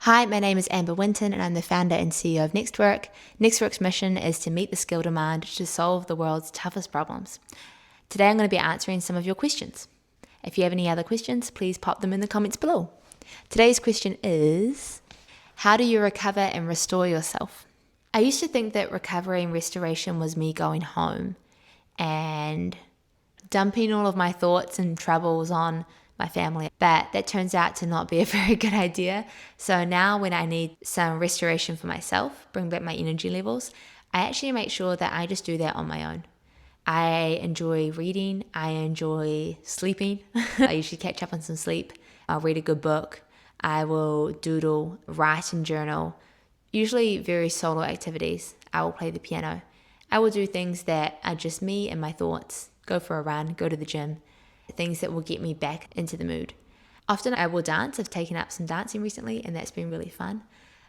Hi, my name is Amber Winton and I'm the founder and CEO of NextWork. NextWork's mission is to meet the skill demand to solve the world's toughest problems. Today I'm going to be answering some of your questions. If you have any other questions, please pop them in the comments below. Today's question is, how do you recover and restore yourself? I used to think that recovery and restoration was me going home and dumping all of my thoughts and troubles on my family, but that turns out to not be a very good idea. So now when I need some restoration for myself, bring back my energy levels, I actually make sure that I just do that on my own. I enjoy reading, I enjoy sleeping. I usually catch up on some sleep. I'll read a good book. I will doodle, write and journal, usually very solo activities. I will play the piano. I will do things that are just me and my thoughts. Go for a run, go to the gym, things that will get me back into the mood. Often I will dance. I've taken up some dancing recently and that's been really fun.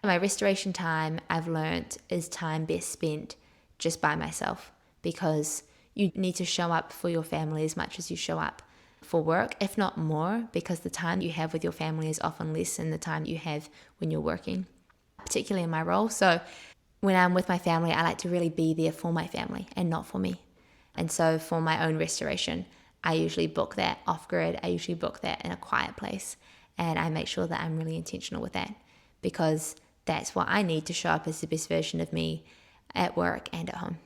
My restoration time, I've learned, is time best spent just by myself, because you need to show up for your family as much as you show up for work, if not more, because the time you have with your family is often less than the time you have when you're working, particularly in my role. So when I'm with my family, I like to really be there for my family and not for me. And so for my own restoration, I usually book that off grid. I usually book that in a quiet place. And I make sure that I'm really intentional with that, because that's what I need to show up as the best version of me at work and at home.